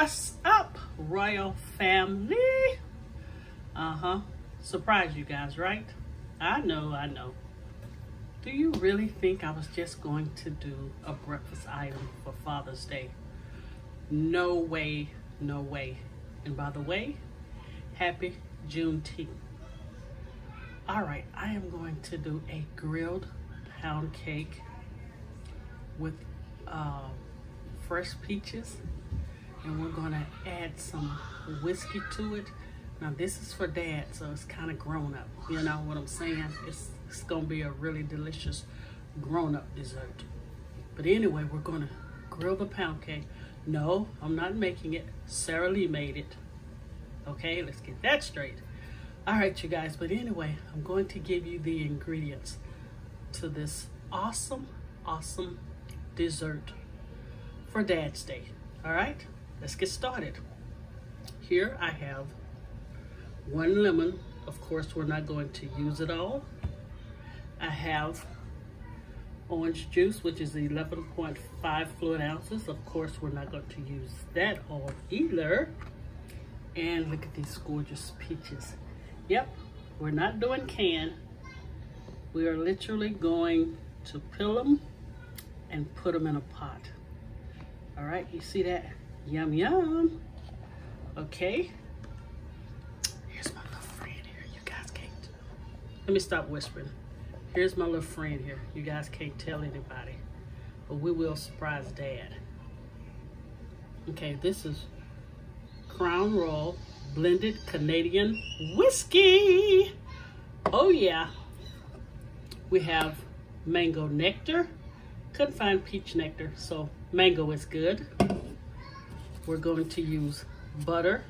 What's up, royal family? Surprise you guys, right? I know. Do you really think I was just going to do a breakfast item for Father's Day? No way, no way. And by the way, happy Juneteenth. All right, I am going to do a grilled pound cake with fresh peaches, and we're gonna add some whiskey to it. Now this is for Dad, so it's kind of grown up. You know what I'm saying? It's gonna be a really delicious grown-up dessert. But anyway, we're gonna grill the pound cake. No, I'm not making it. Sara Lee made it. Okay, let's get that straight. All right, you guys, but anyway, I'm going to give you the ingredients to this awesome dessert for Dad's Day. All right, let's get started. Here I have 1 lemon. Of course, we're not going to use it all. I have orange juice, which is 11.5 fluid ounces. Of course, we're not going to use that all either. And look at these gorgeous peaches. Yep, we're not doing canned. We are literally going to peel them and put them in a pot. All right, you see that? Yum, yum. Okay. Here's my little friend here. You guys can't. Let me stop whispering. Here's my little friend here. You guys can't tell anybody, but we will surprise Dad. Okay, this is Crown Royal blended Canadian whiskey. Oh yeah. We have mango nectar. Couldn't find peach nectar, so mango is good. We're going to use butter.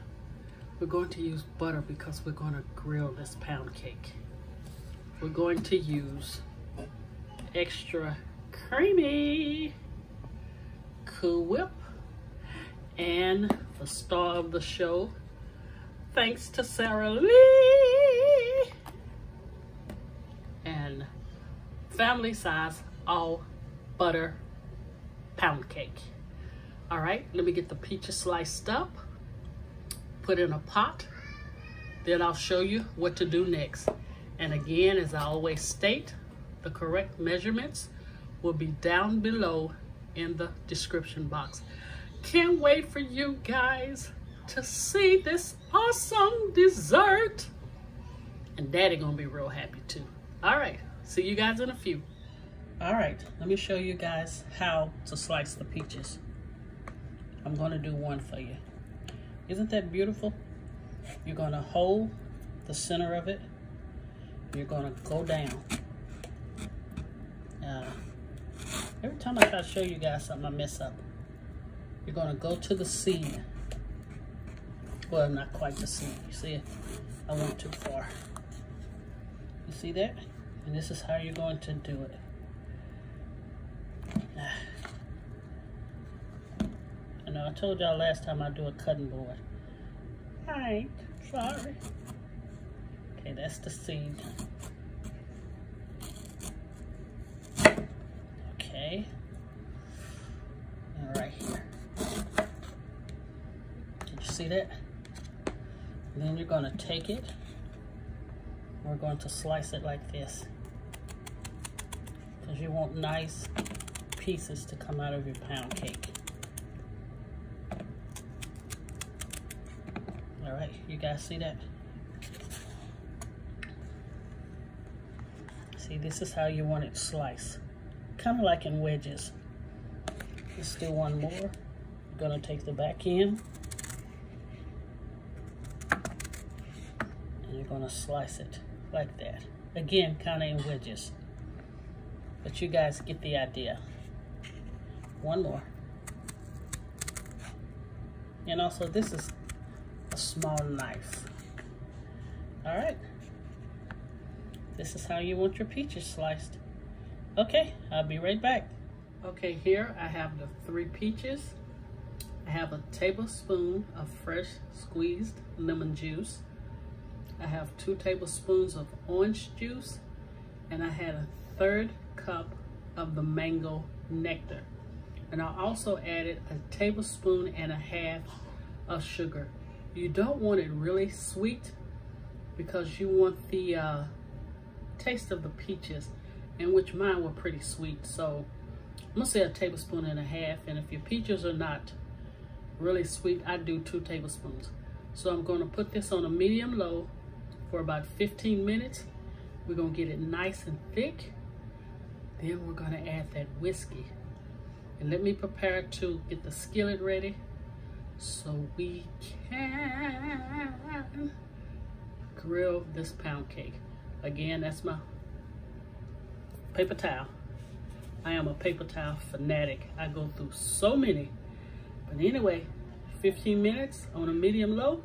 We're going to use butter because we're going to grill this pound cake. We're going to use extra creamy Cool Whip, and the star of the show, thanks to Sara Lee, and family size all butter pound cake. All right, let me get the peaches sliced up, put in a pot, then I'll show you what to do next. And again, as I always state, the correct measurements will be down below in the description box. Can't wait for you guys to see this awesome dessert. And Daddy gonna be real happy too. All right, see you guys in a few. All right, let me show you guys how to slice the peaches. I'm gonna do one for you. Isn't that beautiful? You're gonna hold the center of it. You're gonna go down. Every time I try to show you guys something, I mess up. You're gonna go to the seed. Well, not quite the seed. You see it? I went too far. You see that? And this is how you're going to do it. I know I told y'all last time I do a cutting board. I ain't sorry. Okay, that's the seed. Okay. And right here. Did you see that? And then you're going to take it. We're going to slice it like this, because you want nice pieces to come out of your pound cake. All right, you guys see that? See, this is how you want it sliced. Kind of like in wedges. Let's do one more. I'm gonna take the back end, and you're gonna slice it like that. Again, kind of in wedges. But you guys get the idea. One more. And also, this is a small knife. All right. This is how you want your peaches sliced. Okay, I'll be right back. Okay, here I have the 3 peaches. I have a tablespoon of fresh squeezed lemon juice. I have 2 tablespoons of orange juice, and I had a 1/3 cup of the mango nectar. And I also added a 1.5 tablespoons of sugar. You don't want it really sweet because you want the taste of the peaches, and which mine were pretty sweet. So I'm gonna say 1.5 tablespoons, and if your peaches are not really sweet, I do 2 tablespoons. So I'm gonna put this on a medium low for about 15 minutes. We're gonna get it nice and thick. Then we're gonna add that whiskey. And let me prepare to get the skillet ready so we can grill this pound cake. Again, that's my paper towel. I am a paper towel fanatic. I go through so many. But anyway, 15 minutes on a medium low,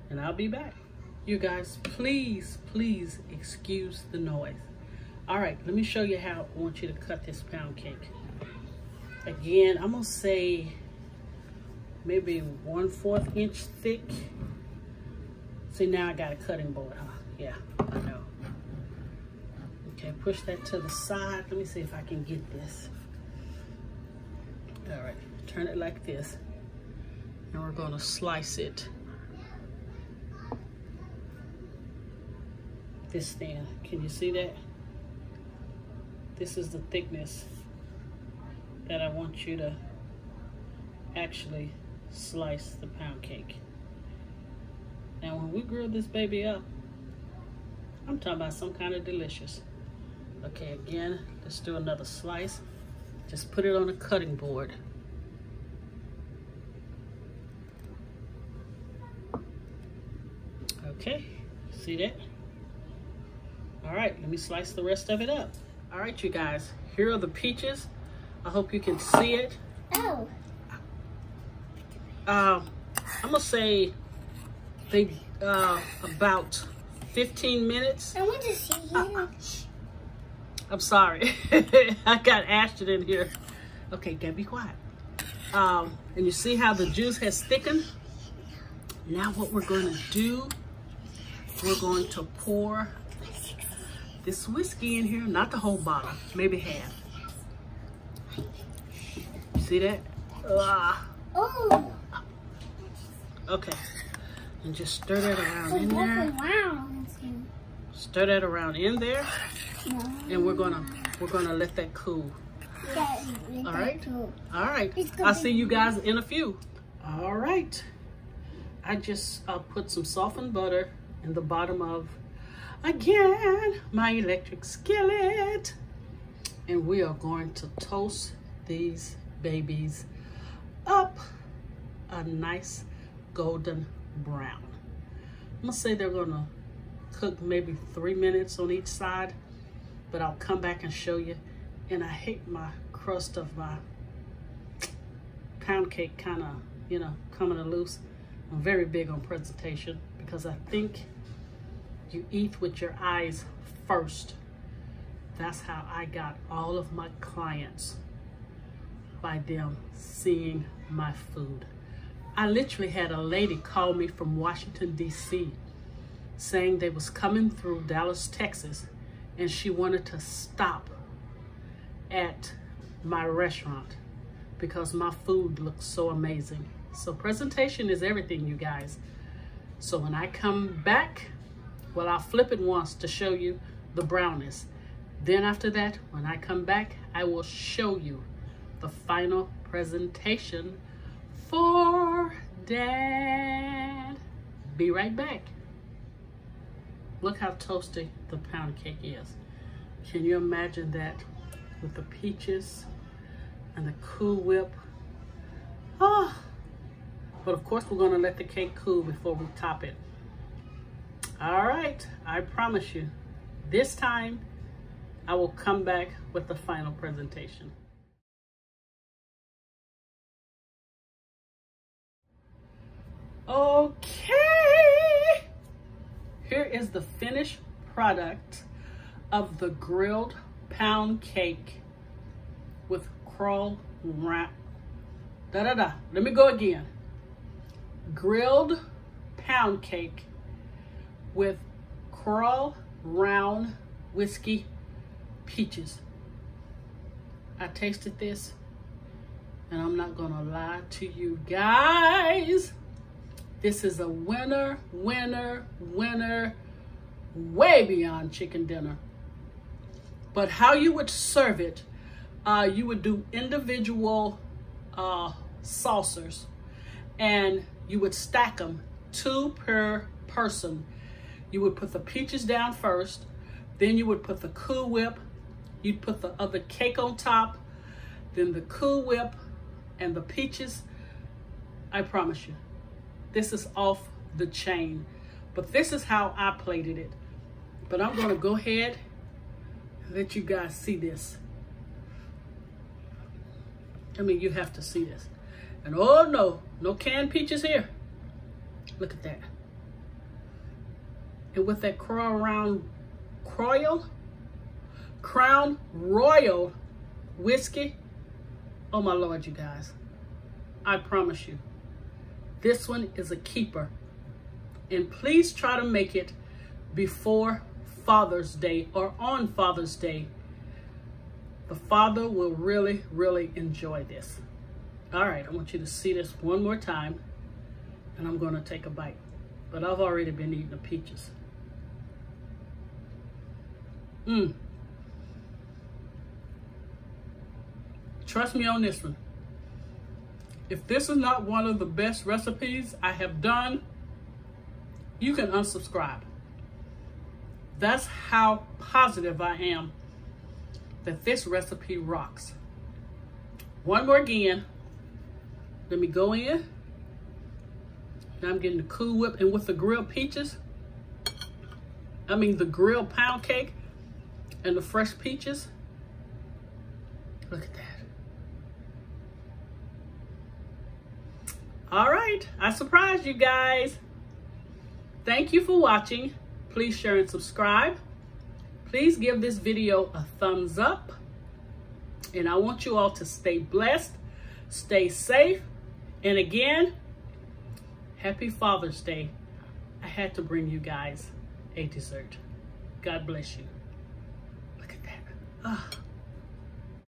and I'll be back. You guys, please, please excuse the noise. All right, let me show you how I want you to cut this pound cake. Again, I'm gonna say maybe 1/4 inch thick. See, now I got a cutting board, huh? Yeah, I know. Okay, push that to the side. Let me see if I can get this. All right, turn it like this. And we're gonna slice it this thin. Can you see that? This is the thickness that I want you to actually slice the pound cake. Now when we grill this baby up, I'm talking about some kind of delicious. Okay, again, let's do another slice. Just put it on a cutting board. Okay, see that? All right, let me slice the rest of it up. All right, you guys, here are the peaches. I hope you can see it. Oh. I'm gonna say they about 15 minutes. I want to see you. I'm sorry. I got Ashton in here. Okay, gotta be quiet. And you see how the juice has thickened? Now what we're gonna do, we're going to pour this whiskey in here, not the whole bottle, maybe half. See that? Oh. Okay. And just stir that around in there. Stir that around in there. No. And we're gonna let that cool. Yeah, all right. All right. I'll see you guys in a few. All right. I just put some softened butter in the bottom of, again, my electric skillet. And we are going to toast these babies up a nice golden brown. I'm gonna say they're gonna cook maybe 3 minutes on each side, but I'll come back and show you. And I hate my crust of my pound cake kind of, you know, coming loose. I'm very big on presentation because I think you eat with your eyes first. That's how I got all of my clients, by them seeing my food. I literally had a lady call me from Washington, D.C. saying they was coming through Dallas, Texas, and she wanted to stop at my restaurant because my food looks so amazing. So presentation is everything, you guys. So when I come back, well, I'll flip it once to show you the brownness. Then after that, when I come back, I will show you the final presentation for Dad. Be right back. Look how toasty the pound cake is. Can you imagine that with the peaches and the Cool Whip? Oh, but of course we're gonna let the cake cool before we top it. All right, I promise you, this time I will come back with the final presentation. Okay, here is the finished product of the grilled pound cake with crumb wrap. Let me go again. Grilled pound cake with curl round whiskey peaches. I tasted this and I'm not gonna lie to you guys, This is a winner, winner, winner, way beyond chicken dinner. But how you would serve it, you would do individual saucers, and you would stack them 2 per person. You would put the peaches down first, then you would put the Cool Whip, you'd put the other cake on top, then the Cool Whip and the peaches. I promise you, this is off the chain. But this is how I plated it. But I'm gonna go ahead and let you guys see this. I mean, you have to see this. And oh no, no canned peaches here. Look at that. And with that Crown Royal whiskey, oh my Lord, you guys, I promise you, this one is a keeper. And please try to make it before Father's Day or on Father's Day. The father will really, really enjoy this. All right, I want you to see this one more time, and I'm gonna take a bite. But I've already been eating the peaches. Trust me on this one. If this is not one of the best recipes I have done, you can unsubscribe. That's how positive I am that this recipe rocks. One more again. Let me go in. Now I'm getting the Cool Whip, and with the grilled peaches, I mean the grilled pound cake and the fresh peaches. Look at that. All right, I surprised you guys. Thank you for watching. Please share and subscribe. Please give this video a thumbs up. And I want you all to stay blessed, stay safe. And again, happy Father's Day. I had to bring you guys a dessert. God bless you. Look at that.